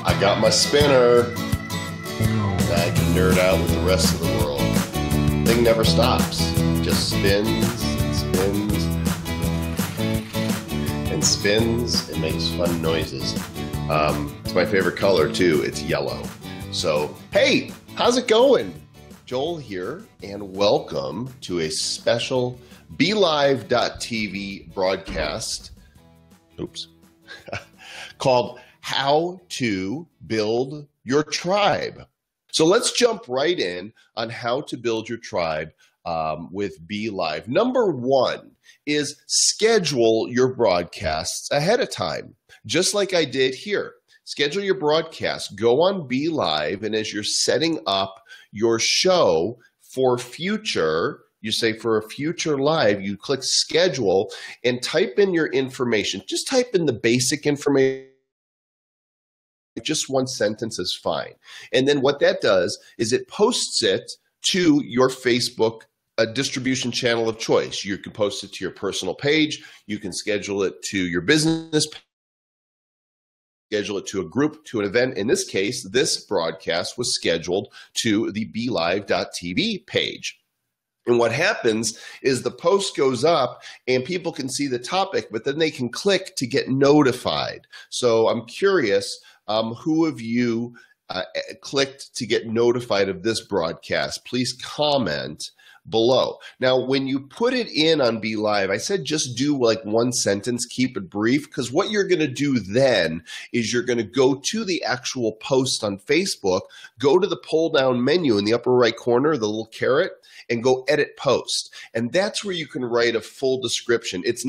I got my spinner. I can nerd out with the rest of the world. Thing never stops. Just spins and spins and spins and makes fun noises. It's my favorite color too. It's yellow. So, hey, how's it going? Joel here, and welcome to a special be.live.tv broadcast. Called How to Build Your Tribe. So let's jump right in on how to build your tribe with be.live. Number one is schedule your broadcasts ahead of time, just like I did here. Schedule your broadcast. Go on be.live, and as you're setting up your show for future, you say for a future live, you click schedule and type in your information. Just type in the basic information. Just one sentence is fine. And then what that does is it posts it to your Facebook distribution channel of choice. You can post it to your personal page. You can schedule it to your business page. Schedule it to a group, to an event. In this case, this broadcast was scheduled to the be.live.tv page. And what happens is the post goes up and people can see the topic, but then they can click to get notified. So I'm curious, who of you clicked to get notified of this broadcast? Please comment below. Now, when you put it in on be.live, I said just do like one sentence, keep it brief, because what you're going to do then is you're going to go to the actual post on Facebook, go to the pull down menu in the upper right corner, the little caret, and go edit post. And that's where you can write a full description. It's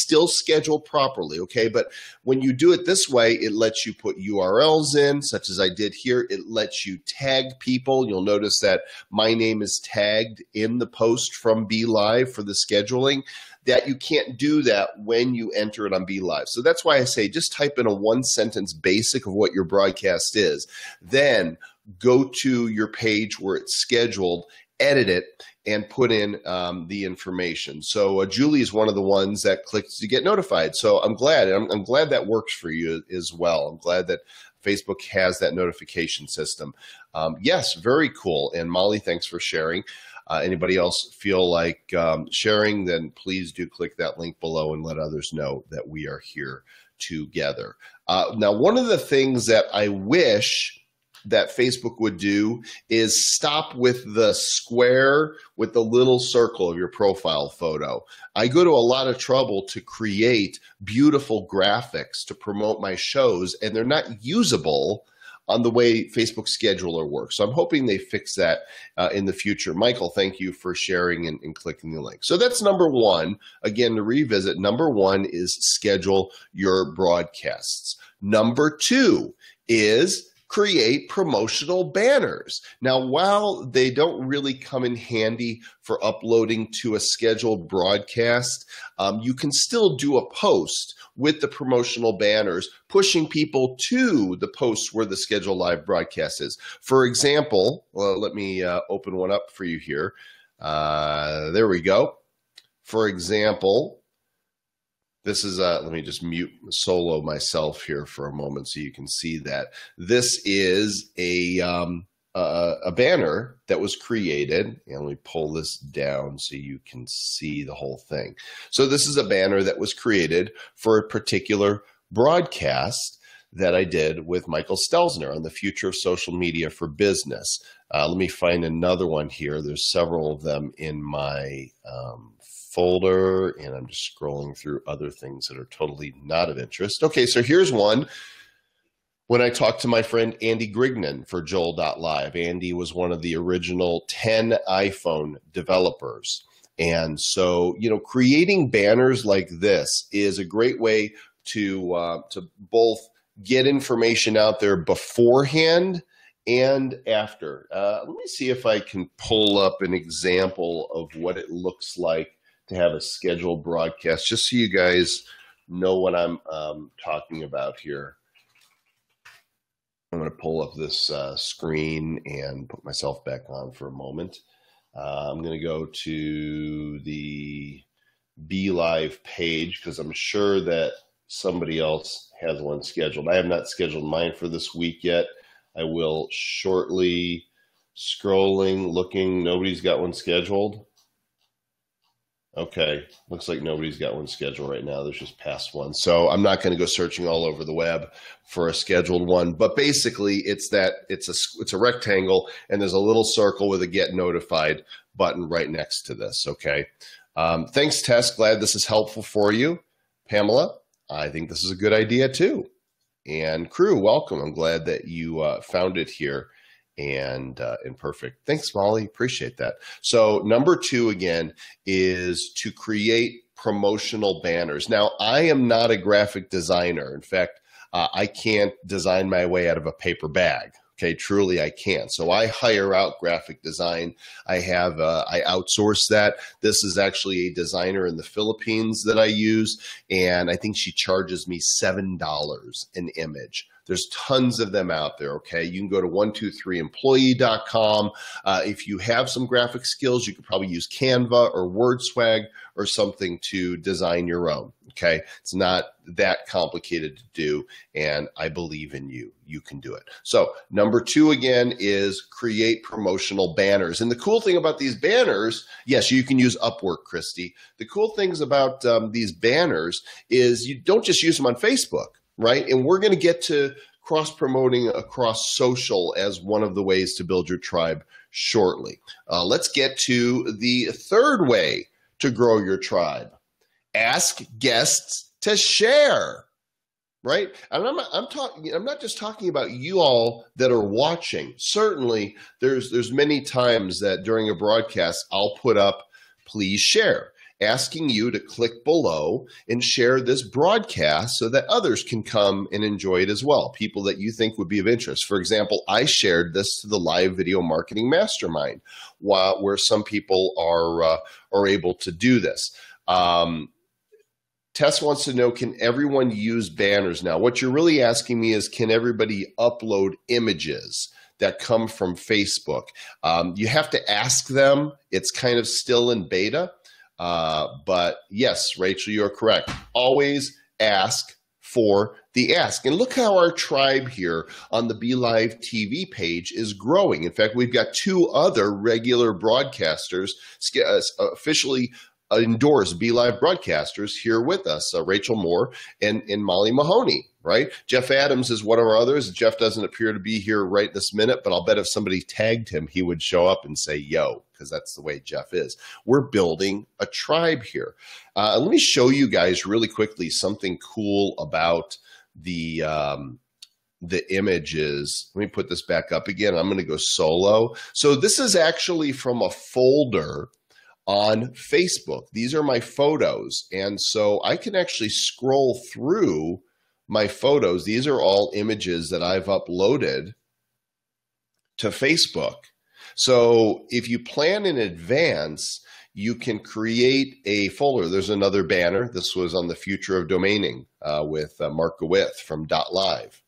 still scheduled properly, okay? But when you do it this way, it lets you put URLs in, such as I did here. It lets you tag people. You'll notice that my name is tagged in the post from be.live for the scheduling. That you can't do that when you enter it on be.live. So that's why I say just type in a one sentence basic of what your broadcast is. Then go to your page where it's scheduled, edit it, and put in the information. So Julie is one of the ones that clicks to get notified. So I'm glad. I'm glad that works for you as well. I'm glad that Facebook has that notification system. Yes, very cool. And Molly, thanks for sharing. Anybody else feel like sharing, then please do click that link below and let others know that we are here together. Now, one of the things that I wish that Facebook would do is stop with the square with the little circle of your profile photo. I go to a lot of trouble to create beautiful graphics to promote my shows, and they're not usable on the way Facebook Scheduler works. So I'm hoping they fix that in the future. Michael, thank you for sharing and clicking the link. So that's number one. Again, to revisit, number one is schedule your broadcasts. Number two is create promotional banners. Now, while they don't really come in handy for uploading to a scheduled broadcast, you can still do a post with the promotional banners, pushing people to the post where the scheduled live broadcast is. For example, let me open one up for you here. There we go. For example, this is let me just mute solo myself here for a moment so you can see that. This is a banner that was created. And let me pull this down so you can see the whole thing. So this is a banner that was created for a particular broadcast that I did with Michael Stelzner on the future of social media for business. Let me find another one here. There's several of them in my folder, and I'm just scrolling through other things that are totally not of interest. Okay, so here's one. When I talked to my friend Andy Grignan for Joel.live, Andy was one of the original 10 iPhone developers. And so, creating banners like this is a great way to both get information out there beforehand and after. Let me see if I can pull up an example of what it looks like to have a scheduled broadcast, just so you guys know what I'm talking about here. I'm going to pull up this screen and put myself back on for a moment. I'm going to go to the be.live page because I'm sure that somebody else has one scheduled. I have not scheduled mine for this week yet. I will shortly. Scrolling, looking, nobody's got one scheduled. Okay, looks like nobody's got one scheduled right now. There's just past one. So I'm not going to go searching all over the web for a scheduled one. But basically, it's a rectangle, and there's a little circle with a get notified button right next to this, okay? Thanks, Tess. Glad this is helpful for you. Pamela, I think this is a good idea too. And crew, welcome. I'm glad that you found it here. And perfect. Thanks, Molly. Appreciate that. So number 2, again, is to create promotional banners. Now, I am not a graphic designer. In fact, I can't design my way out of a paper bag. Okay, truly I can't. So I hire out graphic design. I outsource that. This is actually a designer in the Philippines that I use, and I think she charges me $7 an image. There's tons of them out there, okay? You can go to 123employee.com. If you have some graphic skills, you could probably use Canva or WordSwag or something to design your own, okay? It's not that complicated to do, and I believe in you. You can do it. So number 2, again, is create promotional banners. And the cool thing about these banners, yes, you can use Upwork, Christy. The cool things about these banners is you don't just use them on Facebook, right? And we're going to get to cross-promoting across social as one of the ways to build your tribe shortly. Let's get to the third way to grow your tribe. Ask guests to share, right? And I'm not just talking about you all that are watching. Certainly, there's many times that during a broadcast, I'll put up, please share, asking you to click below and share this broadcast so that others can come and enjoy it as well, people that you think would be of interest. For example, I shared this to the live video marketing mastermind, where some people are able to do this. Tess wants to know, can everyone use banners now? What you're really asking me is, can everybody upload images that come from Facebook? You have to ask them. It's kind of still in beta. But yes, Rachel, you're correct. Always ask for the ask. And look how our tribe here on the be.live TV page is growing. In fact, we've got 2 other regular broadcasters officially endorsed be.live broadcasters here with us, Rachel Moore and Molly Mahoney, right? Jeff Adams is one of our others. Jeff doesn't appear to be here right this minute, but I'll bet if somebody tagged him, he would show up and say, yo, because that's the way Jeff is. We're building a tribe here. Let me show you guys really quickly something cool about the images. Let me put this back up again. I'm going to go solo. So this is actually from a folder on Facebook. These are my photos. And so I can actually scroll through my photos. These are all images that I've uploaded to Facebook. So if you plan in advance, you can create a folder. There's another banner. This was on the future of domaining with Mark Gawith from be.live.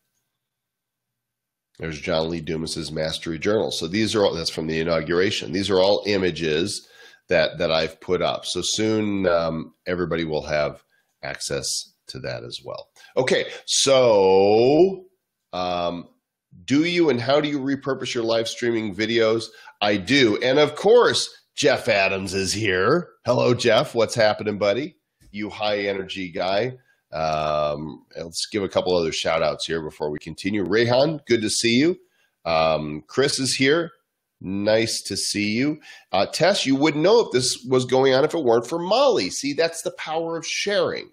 There's John Lee Dumas's Mastery Journal. So these are all, that's from the inauguration. These are all images that I've put up. So soon everybody will have access to that as well. Okay, so do you and how do you repurpose your live streaming videos? I do. And of course, Jeff Adams is here. Hello, Jeff. What's happening, buddy? You high energy guy. Let's give a couple other shout outs here before we continue. Rehan, good to see you. Chris is here. Nice to see you. Tess, you wouldn't know if this was going on if it weren't for Molly. See, that's the power of sharing,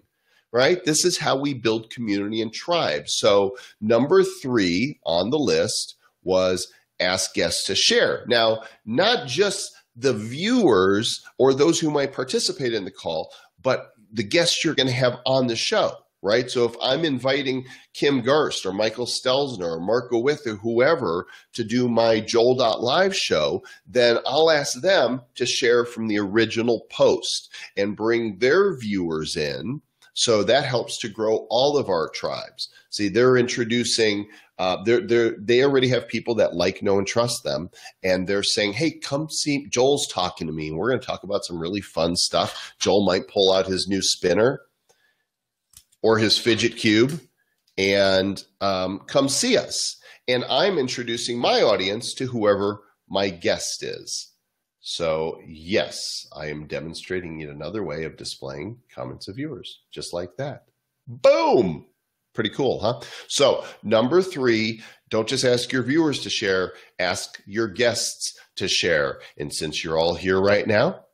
right? This is how we build community and tribe. So number 3 on the list was ask guests to share. Now, not just the viewers or those who might participate in the call, but the guests you're going to have on the show, right? So if I'm inviting Kim Gerst or Michael Stelzner or Mark Gawith or whoever to do my Joel.live show, then I'll ask them to share from the original post and bring their viewers in. So that helps to grow all of our tribes. See, they're introducing, they already have people that like, know, and trust them. And they're saying, hey, come see, Joel's talking to me. And we're going to talk about some really fun stuff. Joel might pull out his new spinner. or his fidget cube and come see us. And I'm introducing my audience to whoever my guest is. So yes, I am demonstrating yet another way of displaying comments of viewers, just like that. Boom! Pretty cool, huh? So number 3, don't just ask your viewers to share, ask your guests to share. And since you're all here right now,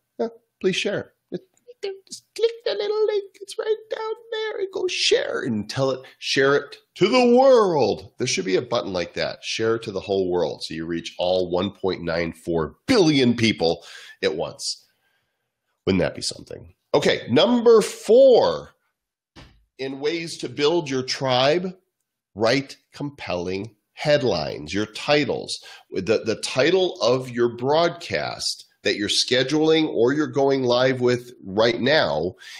please share. Just click the little link. It's right down there and go share and share it to the world. There should be a button like that. Share it to the whole world so you reach all 1.94 billion people at once. Wouldn't that be something? Okay, number 4, in ways to build your tribe, write compelling headlines, your titles. The title of your broadcast that you're scheduling or you're going live with right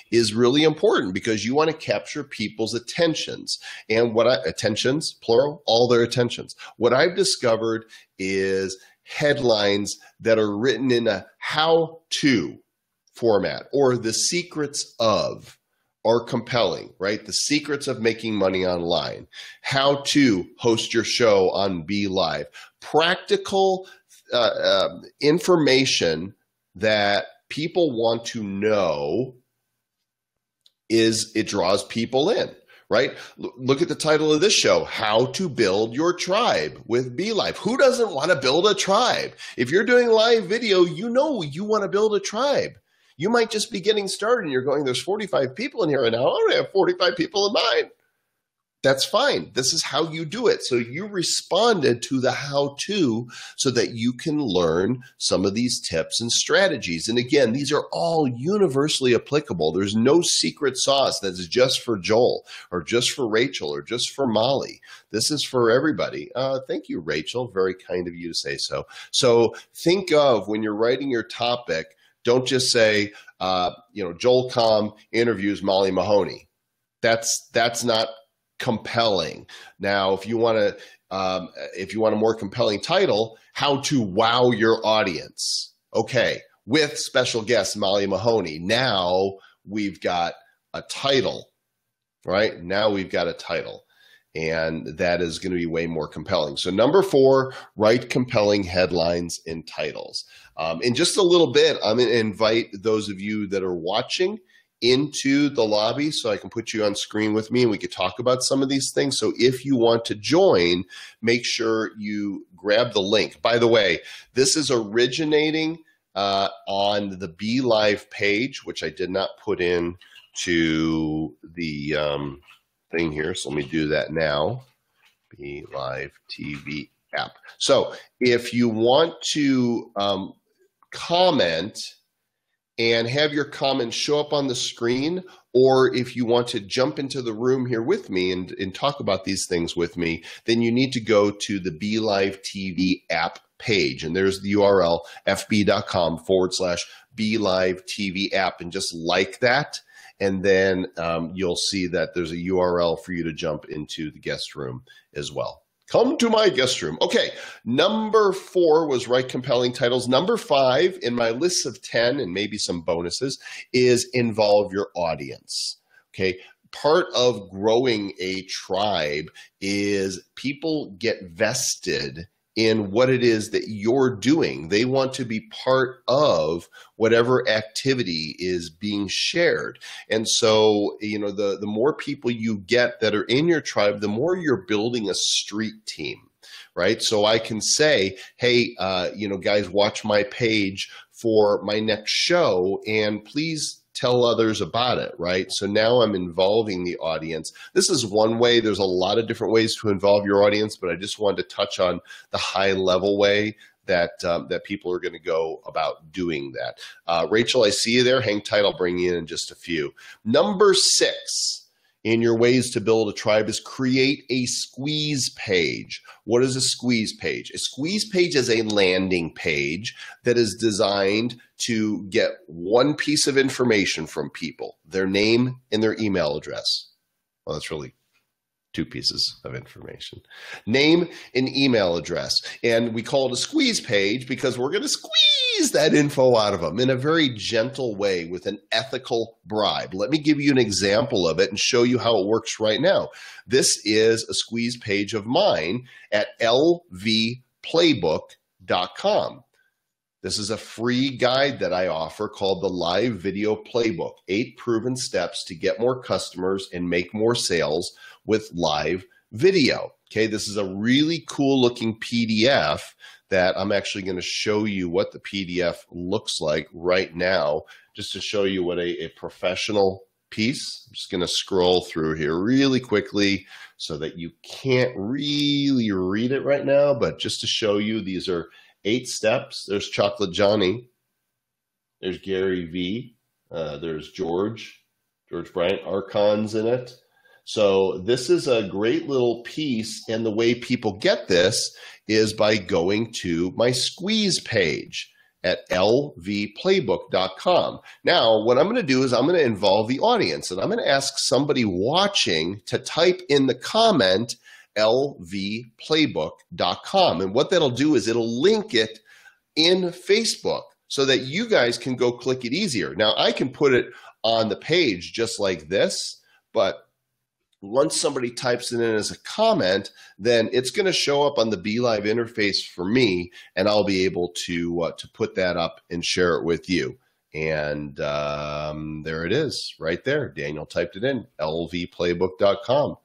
is really important because you want to capture people's attentions. And attentions, plural, all their attentions. What I've discovered is headlines that are written in a how-to format or the secrets of are compelling, right? The secrets of making money online, how to host your show on be.live, practical information that people want to know it draws people in, right? Look at the title of this show, How to Build Your Tribe with be.live. Who doesn't want to build a tribe? If you're doing live video, you know you want to build a tribe. You might just be getting started and you're going, there's 45 people in here and now I only have 45 people in mind. That's fine. This is how you do it. So you responded to the how-to so that you can learn some of these tips and strategies. And again, these are all universally applicable. There's no secret sauce that's just for Joel or just for Rachel or just for Molly. This is for everybody. Thank you, Rachel. Very kind of you to say so. So think of when you're writing your topic, don't just say, Joel Comm interviews Molly Mahoney. That's not compelling. Now, if you want a more compelling title, How to Wow Your Audience. Okay, with special guest Molly Mahoney. Now we've got a title, right? Now we've got a title. And that is going to be way more compelling. So number 4, write compelling headlines and titles. In just a little bit, I'm going to invite those of you that are watching into the lobby so I can put you on screen with me and we could talk about some of these things. So if you want to join, make sure you grab the link. By the way, this is originating on the be.live page, which I did not put in to the thing here. So let me do that now. be.live TV app. So if you want to comment and have your comments show up on the screen, or if you want to jump into the room here with me and talk about these things with me, then you need to go to the be.live TV app page. And there's the URL, fb.com/be.live TV app. And just like that, and then you'll see that there's a URL for you to jump into the guest room as well. Come to my guest room. Okay, number 4 was write compelling titles. Number 5 in my list of 10 and maybe some bonuses is involve your audience. Okay, part of growing a tribe is people get vested in what it is that you're doing. They want to be part of whatever activity is being shared. And so, the more people you get that are in your tribe, the more you're building a street team, right? So I can say, hey, guys, watch my page for my next show and please tell others about it, right? So now I'm involving the audience. This is one way. There's a lot of different ways to involve your audience, but I just wanted to touch on the high level way that people are going to go about doing that. Rachel, I see you there. Hang tight. I'll bring you in just a few. Number 6 in your ways to build a tribe is create a squeeze page. What is a squeeze page? A squeeze page is a landing page that is designed to get one piece of information from people, their name and their email address. Well, that's really 2 pieces of information. Name and email address. And we call it a squeeze page because we're going to squeeze squeeze that info out of them in a very gentle way with an ethical bribe. Let me give you an example of it and show you how it works right now. This is a squeeze page of mine at lvplaybook.com. This is a free guide that I offer called the Live Video Playbook, 8 proven steps to get more customers and make more sales with live video. Okay, this is a really cool looking PDF that I'm actually going to show you what the PDF looks like right now, just to show you what a professional piece. I'm just going to scroll through here really quickly so that you can't really read it right now, but just to show you, these are 8 steps. There's Chocolate Johnny. There's Gary V. There's George Bryant, Archons in it. So this is a great little piece, and the way people get this is by going to my squeeze page at lvplaybook.com. Now, what I'm going to do is I'm going to involve the audience, and I'm going to ask somebody watching to type in the comment lvplaybook.com. And what that'll do is it'll link it in Facebook so that you guys can go click it easier. Now, I can put it on the page just like this, but once somebody types it in as a comment, then it's going to show up on the be.live interface for me, and I'll be able to put that up and share it with you. And there it is right there. Daniel typed it in, lvplaybook.com.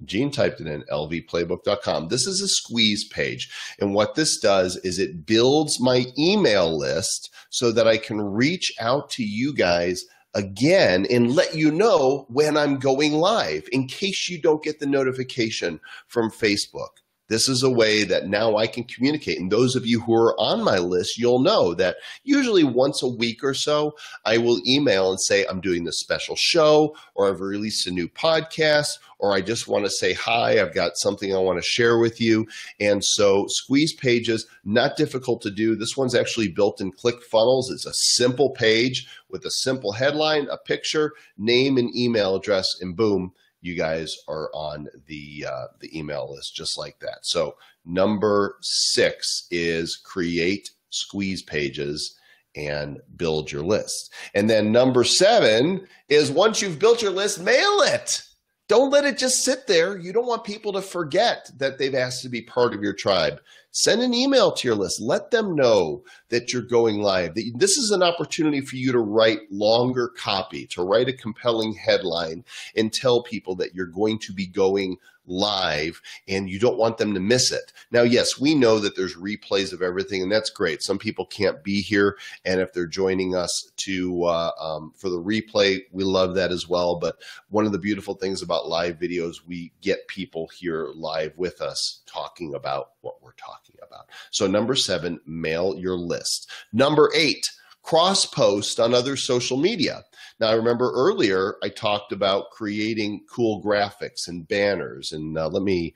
Gene typed it in, lvplaybook.com. This is a squeeze page. And what this does is it builds my email list so that I can reach out to you guys again and let you know when I'm going live in case you don't get the notification from Facebook. This is a way that now I can communicate. And those of you who are on my list, you'll know that usually once a week or so, I will email and say, I'm doing this special show, or I've released a new podcast, or I just want to say hi, I've got something I want to share with you. And so squeeze pages, not difficult to do. This one's actually built in ClickFunnels. It's a simple page with a simple headline, a picture, name and email address, and boom, you guys are on the email list just like that. So number 6 is create squeeze pages and build your list. And then number 7 is once you've built your list, mail it. Don't let it just sit there. You don't want people to forget that they've asked to be part of your tribe. Send an email to your list. Let them know that you're going live. This is an opportunity for you to write longer copy, to write a compelling headline and tell people that you're going to be going live and you don't want them to miss it. Now, yes, we know that there's replays of everything, and that's great. Some people can't be here, and if they're joining us for the replay, we love that as well. But one of the beautiful things about live videos, we get people here live with us talking about what we're talking about. So number 7, mail your list. Number 8, cross-post on other social media. Now, I remember earlier I talked about creating cool graphics and banners, and let me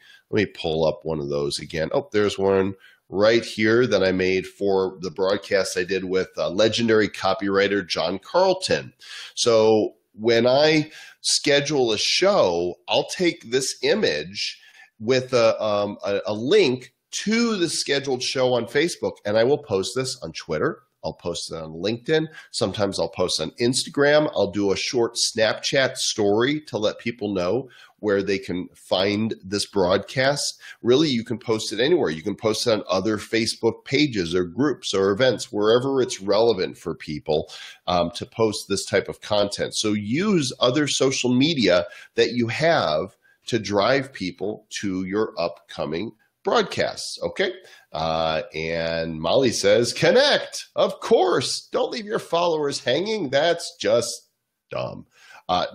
pull up one of those again. Oh, there's one right here that I made for the broadcast I did with legendary copywriter John Carlton. So when I schedule a show, I'll take this image with a link to the scheduled show on Facebook, and I will post this on Twitter. I'll post it on LinkedIn. Sometimes I'll post on Instagram. I'll do a short Snapchat story to let people know where they can find this broadcast. Really, you can post it anywhere. You can post it on other Facebook pages or groups or events, wherever it's relevant for people to post this type of content. So use other social media that you have to drive people to your upcoming broadcasts, okay? And Molly says, connect. Of course. Don't leave your followers hanging. That's just dumb.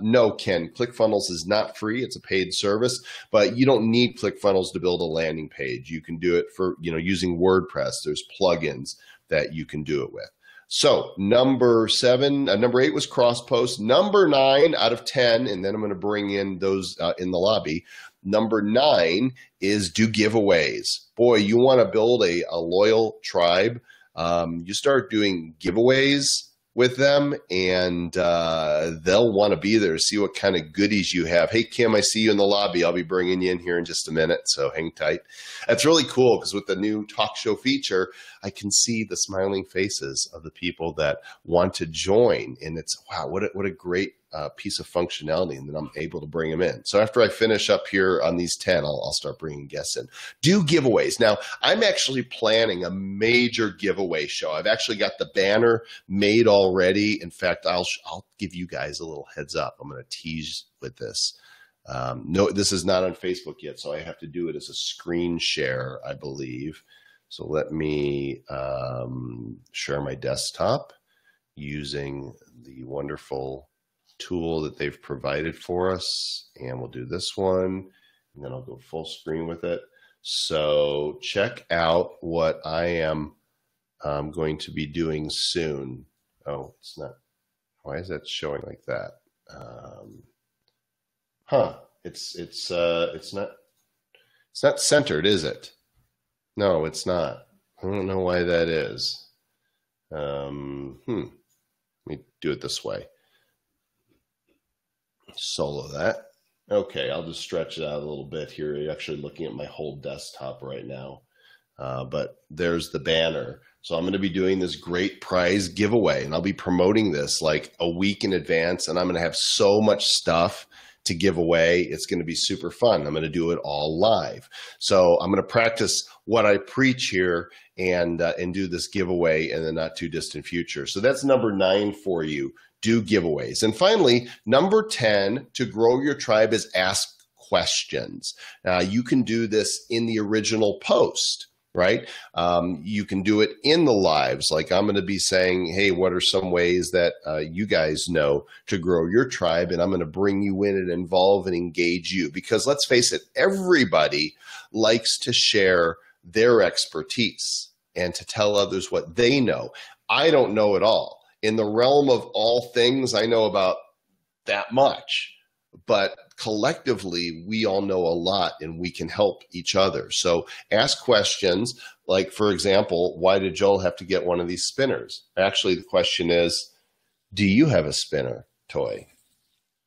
No, Ken, ClickFunnels is not free. It's a paid service, but you don't need ClickFunnels to build a landing page. You can do it for, using WordPress. There's plugins that you can do it with. So number 8 was cross post. Number 9 out of 10, and then I'm going to bring in those in the lobby. Number 9 is do giveaways. Boy, you want to build a loyal tribe. You start doing giveaways, with them, and they'll want to be there to see what kind of goodies you have. Hey, Kim, I see you in the lobby. I'll be bringing you in here in just a minute, so hang tight. That's really cool because with the new talk show feature, I can see the smiling faces of the people that want to join, and it's, wow, what a great piece of functionality, and then I'm able to bring them in. So after I finish up here on these 10, I'll start bringing guests in. Do giveaways. Now, I'm actually planning a major giveaway show. I've actually got the banner made already. In fact, I'll give you guys a little heads up. I'm going to tease with this. No, this is not on Facebook yet, so I have to do it as a screen share, I believe. So let me share my desktop using the wonderful tool that they've provided for us, and we'll do this one, and then I'll go full screen with it. So check out what I am going to be doing soon. Oh, it's not. Why is that showing like that? It's not centered, is it? No, it's not. I don't know why that is. Let me do it this way. Solo that. Okay, I'll just stretch it out a little bit here. You're actually looking at my whole desktop right now. But there's the banner. So I'm going to be doing this great prize giveaway, and I'll be promoting this like a week in advance, and I'm going to have so much stuff to give away. It's going to be super fun. I'm going to do it all live. So I'm going to practice what I preach here and do this giveaway in the not too distant future. So that's number 9 for you. Do giveaways. And finally, number 10 to grow your tribe is ask questions. You can do this in the original post, right? You can do it in the lives. Like I'm going to be saying, hey, what are some ways that you guys know to grow your tribe? And I'm going to bring you in and involve and engage you. Because let's face it, everybody likes to share their expertise and to tell others what they know. I don't know it all. In the realm of all things, I know about that much. But collectively, we all know a lot and we can help each other. So ask questions like, for example, why did Joel have to get one of these spinners? Actually, the question is, do you have a spinner toy?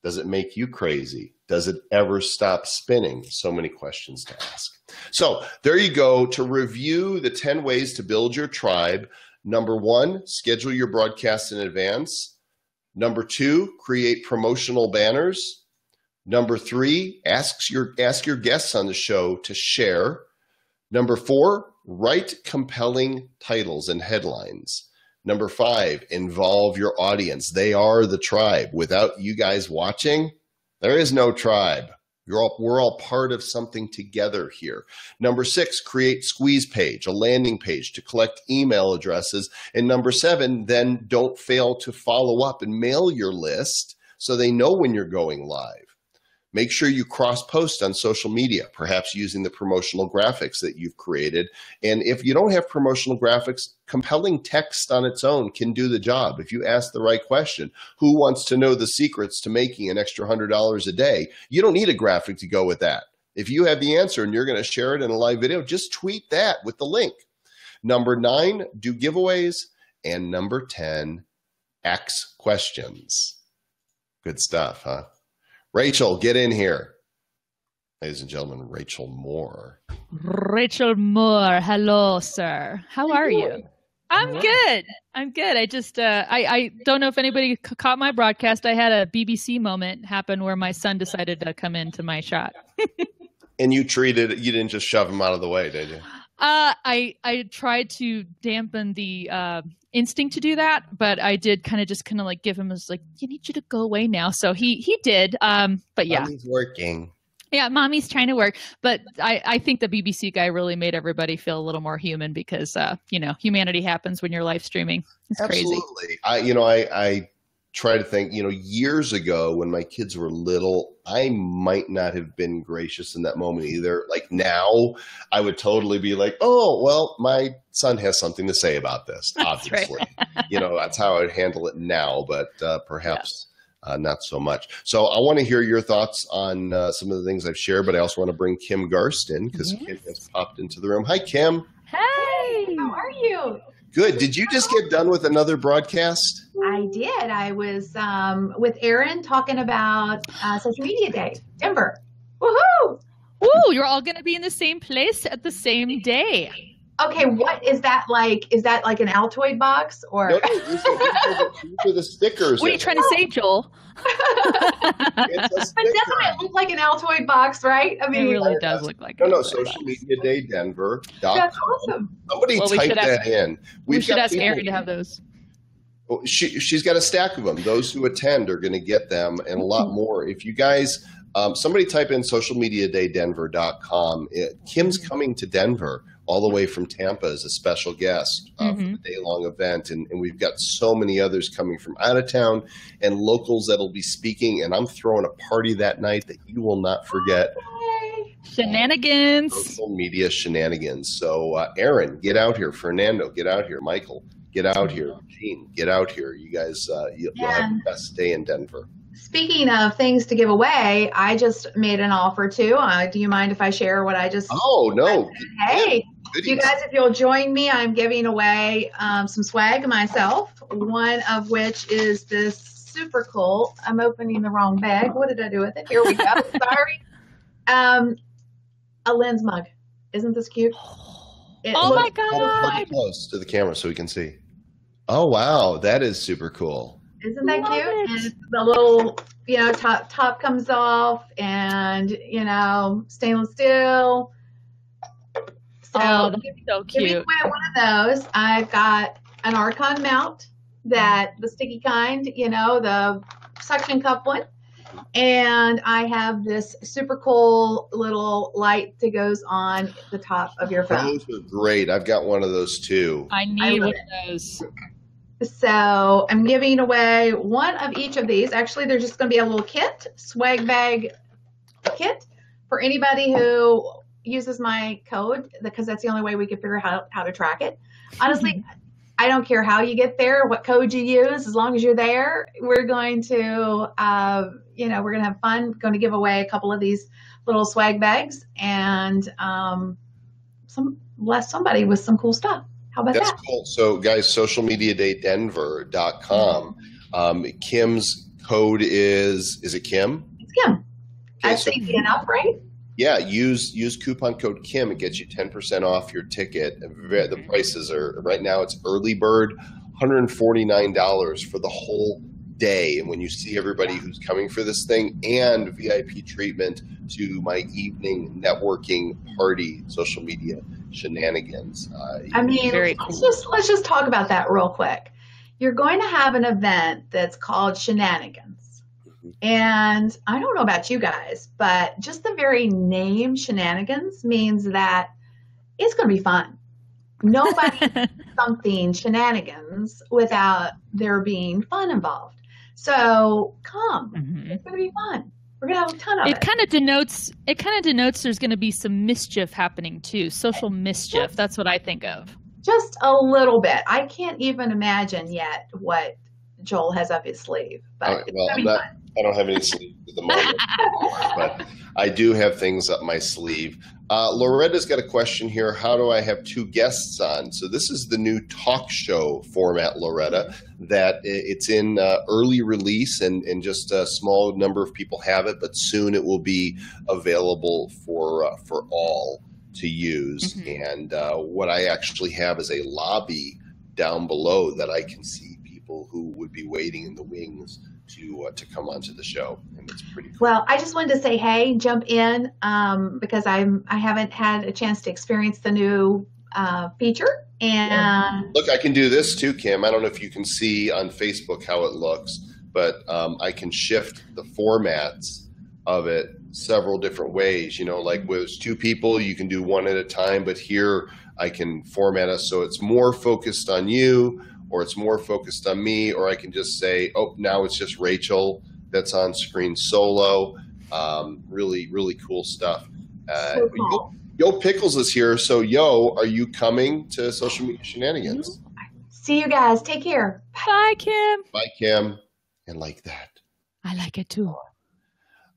Does it make you crazy? Does it ever stop spinning? So many questions to ask. So there you go. To review the 10 ways to build your tribe. Number 1, schedule your broadcast in advance. Number 2, create promotional banners. Number 3, ask your guests on the show to share. Number 4, write compelling titles and headlines. Number 5, involve your audience. They are the tribe. Without you guys watching, there is no tribe. We're all part of something together here. Number 6, create squeeze page, a landing page to collect email addresses. And number 7, then don't fail to follow up and mail your list so they know when you're going live. Make sure you cross-post on social media, perhaps using the promotional graphics that you've created. And if you don't have promotional graphics, compelling text on its own can do the job. If you ask the right question, who wants to know the secrets to making an extra $100 a day? You don't need a graphic to go with that. If you have the answer and you're going to share it in a live video, just tweet that with the link. Number 9, do giveaways. And number 10, ask questions. Good stuff, huh? Rachel, get in here. Ladies and gentlemen, Rachel Moore. Rachel Moore. Hello, sir. How are you? I'm good. I'm good. I just, I don't know if anybody caught my broadcast. I had a BBC moment happen where my son decided to come into my shot. And you didn't just shove him out of the way, did you? I tried to dampen the instinct to do that, but I did kind of like give him you need you to go away now. So he did. But yeah, Mommy's working. Yeah, mommy's trying to work. But I think the BBC guy really made everybody feel a little more human because humanity happens when you're live streaming. It's Absolutely. crazy. I try to think, years ago when my kids were little, I might not have been gracious in that moment either. Like now, I would totally be like, oh, well, my son has something to say about this, obviously. Right. That's how I would handle it now, but perhaps not so much. So I want to hear your thoughts on some of the things I've shared, but I also want to bring Kim Garst in because Kim has popped into the room. Hi, Kim. Hey, how are you? Good. Did you just get done with another broadcast? I did. I was with Aaron talking about Social Media Day, Denver. Woohoo! Woo! You're all going to be in the same place at the same day. Okay, what is that like? Is that like an Altoid box or? No, these are the stickers. What are you trying to say, Joel? But doesn't it look like an Altoid box, right? I mean, it really does look like. No, Social Media Day Denver. That's awesome. Somebody type that in. We should ask Erin to have those. Well, she's got a stack of them. Those who attend are going to get them and a lot more. If you guys, somebody type in socialmediadaydenver.com. Kim's coming to Denver all the way from Tampa as a special guest for the day-long event. And we've got so many others coming from out of town and locals that'll be speaking. And I'm throwing a party that night that you will not forget. Shenanigans. Social media shenanigans. So Aaron, get out here. Fernando, get out here. Michael, get out here. Gene, get out here. You guys, you'll have the best day in Denver. Speaking of things to give away, I just made an offer too. Do you mind if I share what I just? Oh, no. Hey, you guys, if you'll join me, I'm giving away some swag myself, one of which is this super cool. I'm opening the wrong bag. What did I do with it? Here we go. Sorry. A lens mug. Isn't this cute? Oh my God. Hold it close to the camera so we can see. Oh, wow. That is super cool. Isn't that cute? And the little, top comes off and, stainless steel. So, that's so cute. Giving away one of those. I've got an Archon mount, the sticky kind, the suction cup one. And I have this super cool little light that goes on the top of your phone. Those are great. I've got one of those too. I need one of those. So I'm giving away one of each of these. Actually, there's just going to be a little kit, swag bag kit, for anybody who uses my code, because that's the only way we can figure out how to track it. Honestly, I don't care how you get there, what code you use, as long as you're there. We're going to, we're going to have fun. Going to give away a couple of these little swag bags and bless somebody with some cool stuff. How about That's that? Cool. So, guys, socialmediadaydenver.com. Kim's code is it Kim? It's Kim. That's easy enough, right? Yeah, use coupon code Kim. It gets you 10% off your ticket. The prices are, right now, it's early bird, $149 for the whole day. And when you see everybody who's coming for this thing and VIP treatment to my evening networking party, social media shenanigans. Let's just talk about that real quick. You're going to have an event that's called Shenanigans. And I don't know about you guys, but just the very name Shenanigans means that it's going to be fun. Nobody something shenanigans without there being fun involved. So come, it's going to be fun. We're going to have a ton of it. It kind of denotes there's going to be some mischief happening too. Social mischief. That's what I think of. Just a little bit. I can't even imagine yet what Joel has up his sleeve. But I don't have any sleeves at the moment, but I do have things up my sleeve. Loretta's got a question here. How do I have two guests on? So this is the new talk show format, Loretta, that it's in early release and just a small number of people have it, but soon it will be available for all to use. And what I actually have is a lobby down below that I can see people who would be waiting in the wings to come onto the show, and it's pretty cool. Well, I just wanted to say, hey, jump in because I haven't had a chance to experience the new feature. And look, I can do this too, Kim. I don't know if you can see on Facebook how it looks, but I can shift the formats of it several different ways. Like with two people, you can do one at a time, but here I can format it so it's more focused on you, or it's more focused on me, or I can just say, oh, now it's just Rachel that's on screen solo. Really, really cool stuff. So cool. Yo Pickles is here. So, Yo, are you coming to Social Media Shenanigans? See you guys. Take care. Bye, Kim. Bye, Kim. And like that. I like it too.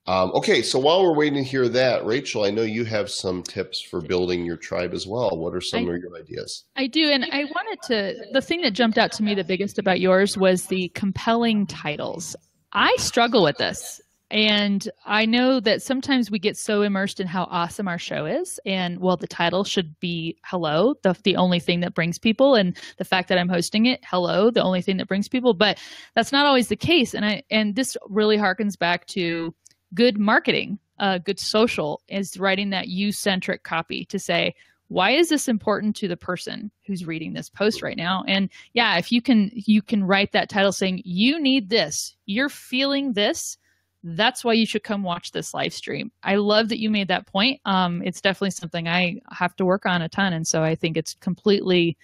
Okay, so while we're waiting to hear that, Rachel, I know you have some tips for building your tribe as well. What are some of your ideas? I do, and I wanted to, the thing that jumped out to me the biggest about yours was the compelling titles. I struggle with this. And I know that sometimes we get so immersed in how awesome our show is. And well, the title should be hello, the only thing that brings people. And the fact that I'm hosting it, hello, the only thing that brings people. But that's not always the case. And this really harkens back to good marketing, good social is writing that you-centric copy to say, why is this important to the person who's reading this post right now? And yeah, if you can write that title saying, you need this, you're feeling this, that's why you should come watch this live stream. I love that you made that point. It's definitely something I have to work on a ton. And so I think it's completely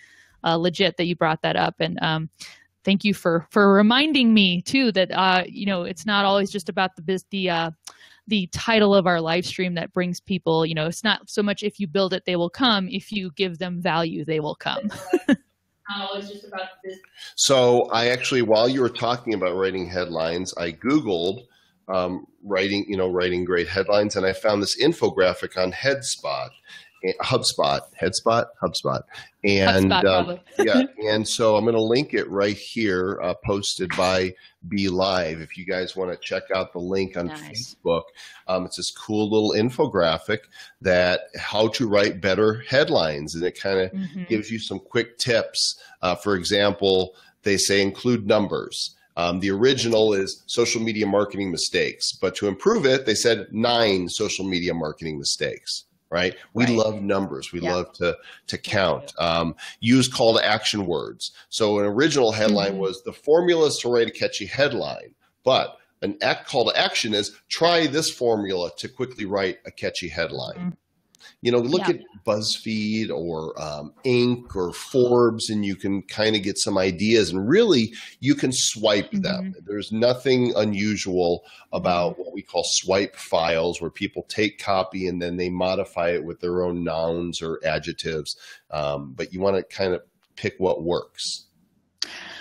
legit that you brought that up. And thank you for reminding me too that it's not always just about the title of our live stream that brings people. It's not so much if you build it, they will come. If you give them value, they will come. Not always just about this. So I actually, while you were talking about writing headlines, I Googled writing great headlines, and I found this infographic on HubSpot, and yeah, and so I'm going to link it right here, posted by be.live. If you guys want to check out the link on Facebook, it's this cool little infographic that how to write better headlines, and it kind of gives you some quick tips. For example, they say include numbers. The original is social media marketing mistakes, but to improve it, they said 9 social media marketing mistakes. Right? We love numbers. We love to count. Use call to action words. So an original headline was the formula is to write a catchy headline, but an call to action is try this formula to quickly write a catchy headline. Look at BuzzFeed or Inc. or Forbes, and you can kind of get some ideas, and really you can swipe them. There's nothing unusual about what we call swipe files, where people take copy and then they modify it with their own nouns or adjectives. But you want to kind of pick what works.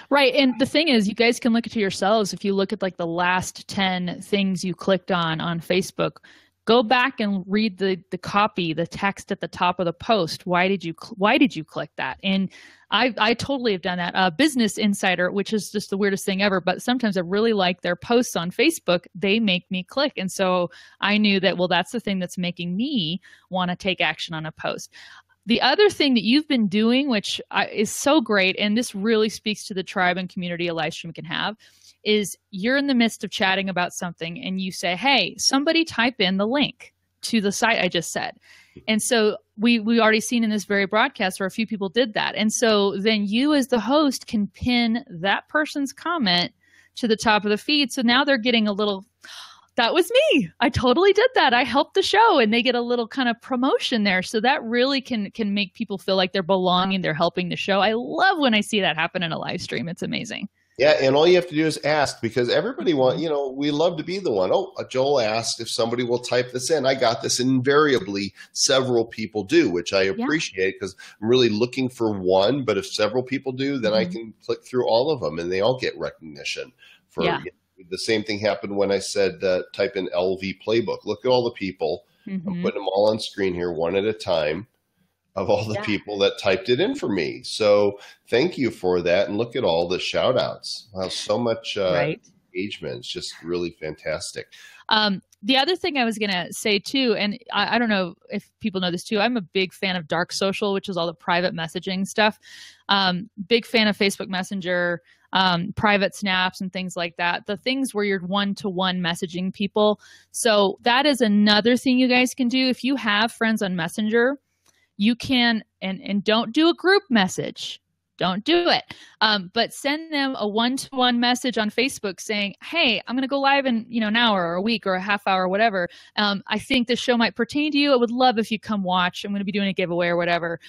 Right. And the thing is, you guys can look at it yourselves. If you look at like the last 10 things you clicked on Facebook, go back and read the copy, the text at the top of the post. Why did you click that? And I totally have done that. Business Insider, which is just the weirdest thing ever, but sometimes I really like their posts on Facebook. They make me click. And so I knew that, well, that's the thing that's making me want to take action on a post. The other thing that you've been doing, which is so great, and this really speaks to the tribe and community a live stream can have, is you're in the midst of chatting about something and you say, hey, somebody type in the link to the site I just said. And so we already seen in this very broadcast where a few people did that. And so then you as the host can pin that person's comment to the top of the feed. So now they're getting a little, that was me. I totally did that. I helped the show, and they get a little kind of promotion there. So that really can make people feel like they're belonging. They're helping the show. I love when I see that happen in a live stream. It's amazing. Yeah, and all you have to do is ask, because everybody we love to be the one. Oh, Joel asked if somebody will type this in. I got this. Invariably, several people do, which I appreciate, because I'm really looking for one. But if several people do, then I can click through all of them, and they all get recognition. The same thing happened when I said type in LV playbook. Look at all the people. I'm putting them all on screen here, one at a time, of all the people that typed it in for me. So thank you for that. And look at all the shout outs. Wow, so much engagement. It's just really fantastic. The other thing I was going to say too, and I don't know if people know this too, I'm a big fan of dark social, which is all the private messaging stuff. Big fan of Facebook Messenger, private snaps and things like that. The things where you're one-to-one messaging people. So that is another thing you guys can do. If you have friends on Messenger, you can, and don't do a group message. Don't do it. But send them a one-to-one message on Facebook saying, hey, I'm going to go live in an hour or a week or a half hour or whatever. I think this show might pertain to you. I would love if you come watch. I'm going to be doing a giveaway or whatever.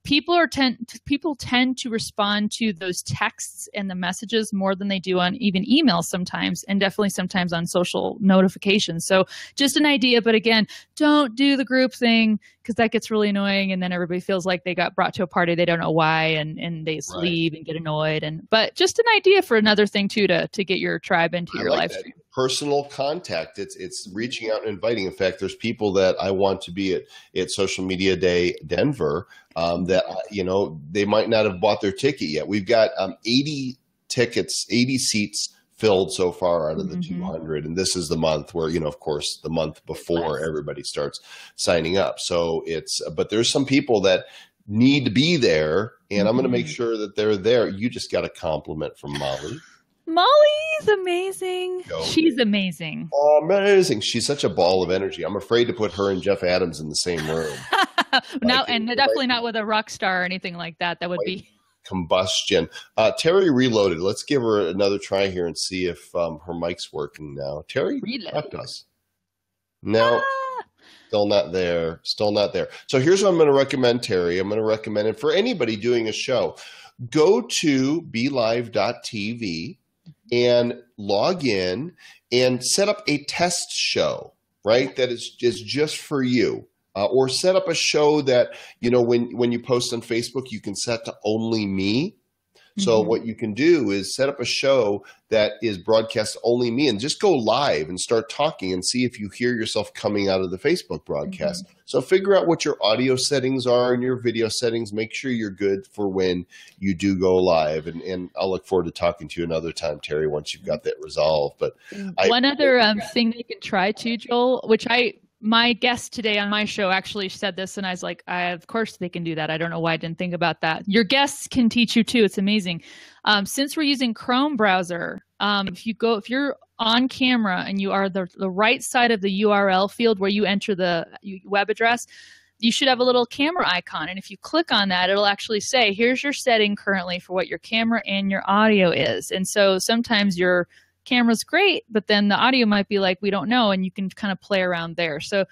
People tend to respond to those texts and the messages more than they do on even emails sometimes, and definitely sometimes on social notifications. So just an idea, but again, don't do the group thing, because that gets really annoying, and then everybody feels like they got brought to a party they don't know why, and they just leave and get annoyed. But just an idea for another thing too, to get your tribe into your live stream. personal contact. It's reaching out and inviting. In fact, there's people that I want to be at Social Media Day Denver that, they might not have bought their ticket yet. We've got 80 tickets, 80 seats filled so far out of the 200. And this is the month where, of course, the month before everybody starts signing up. So but there's some people that need to be there, and I'm going to make sure that they're there. You just got a compliment from Molly. Molly's amazing. She's amazing. Amazing. She's such a ball of energy. I'm afraid to put her and Jeff Adams in the same room. No, and definitely not with a rock star or anything like that. That would be combustion. Terry reloaded. Let's give her another try here and see if her mic's working now. Terry, talk to us. No, still not there. Still not there. So here's what I'm going to recommend, Terry. I'm going to recommend it for anybody doing a show. Go to be.live.tv and log in and set up a test show, right? That is just for you. Or set up a show that, when you post on Facebook, you can set to only me. So what you can do is set up a show that is broadcast only me and just go live and start talking and see if you hear yourself coming out of the Facebook broadcast. So figure out what your audio settings are and your video settings. Make sure you're good for when you do go live. And I'll look forward to talking to you another time, Terry, once you've got that resolved. But one other thing that you can try too, Joel, which my guest today on my show actually said this, and I was like, of course they can do that. I don't know why I didn't think about that. Your guests can teach you too. It's amazing. Since we're using Chrome browser, if you're on camera and you are the right side of the URL field where you enter the web address, you should have a little camera icon. And if you click on that, it'll actually say, here's your setting currently for what your camera and your audio is. And so sometimes your camera's great, but then the audio might be like, we don't know, and you can kind of play around there. So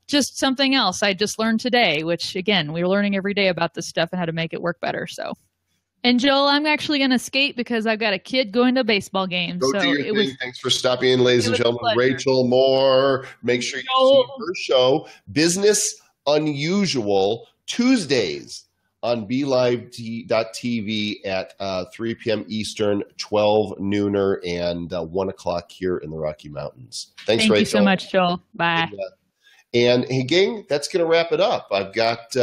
just something else I just learned today, which again, we're learning every day about this stuff and how to make it work better. So, and Joel, I'm actually going to skate because I've got a kid going to a baseball game. Go so do your thing. Thanks for stopping in, ladies and gentlemen. Rachel Moore, make sure you see her show, Business Unusual, Tuesdays on be.live.tv at 3 p.m. Eastern, 12 nooner, and 1 o'clock here in the Rocky Mountains. Thanks, Rachel. Thank you so much, Joel. Bye. And hey, gang, that's going to wrap it up. I've got,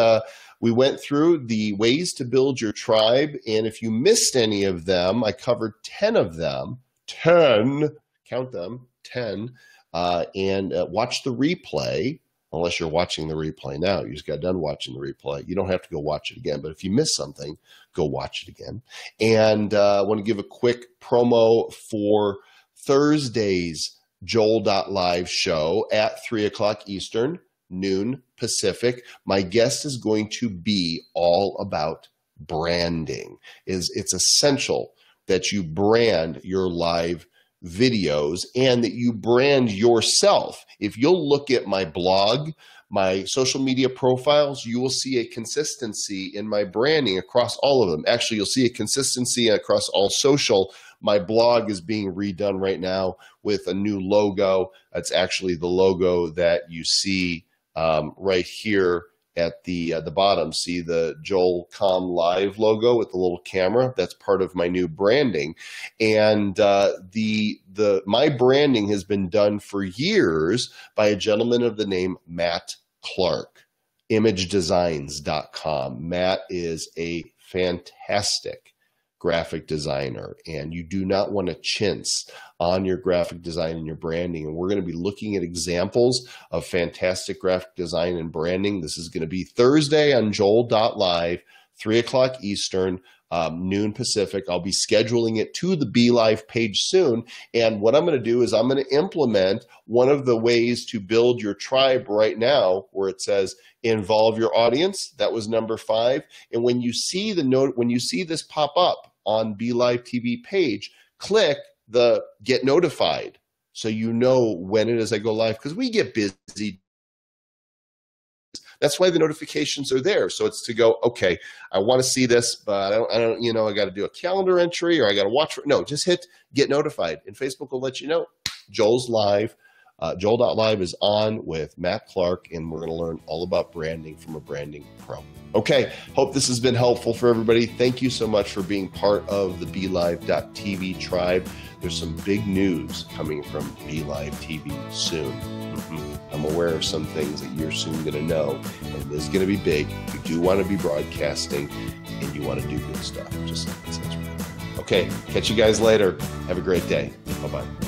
we went through the ways to build your tribe. And if you missed any of them, I covered 10 of them. 10, count them, 10. And watch the replay. Unless you're watching the replay now. You just got done watching the replay. You don't have to go watch it again. But if you miss something, go watch it again. And I want to give a quick promo for Thursday's Joel.live show at 3 o'clock Eastern, noon Pacific. My guest is going to be all about branding. It's essential that you brand your live videos and that you brand yourself. If you'll look at my blog, my social media profiles, you will see a consistency in my branding across all of them. Actually, you'll see a consistency across all social. My blog is being redone right now with a new logo. That's actually the logo that you see right here at the bottom. See the Joel Comm Live logo with the little camera? That's part of my new branding. And my branding has been done for years by a gentleman of the name Matt Clark, imagedesigns.com. Matt is a fantastic graphic designer, and you do not want to chintz on your graphic design and your branding. And we're going to be looking at examples of fantastic graphic design and branding. This is going to be Thursday on Joel.live, 3 o'clock Eastern, noon Pacific. I'll be scheduling it to the be.live page soon. And what I'm going to do is I'm going to implement one of the ways to build your tribe right now, where it says involve your audience. That was number 5. And when you see when you see this pop up on be.live TV page, click the get notified so you know when it is I go live, because we get busy. That's why the notifications are there. So it's to go, okay, I want to see this, but I don't, I got to do a calendar entry or I got to watch. No, just hit get notified and Facebook will let you know Joel's live Joel.live is on with Matt Clark, and we're going to learn all about branding from a branding pro. Okay, hope this has been helpful for everybody. Thank you so much for being part of the BeLive.tv tribe. There's some big news coming from BeLive TV soon. I'm aware of some things that you're soon going to know, and this is going to be big. You do want to be broadcasting, and you want to do good stuff. Just like it says right there. Okay, catch you guys later. Have a great day. Bye-bye.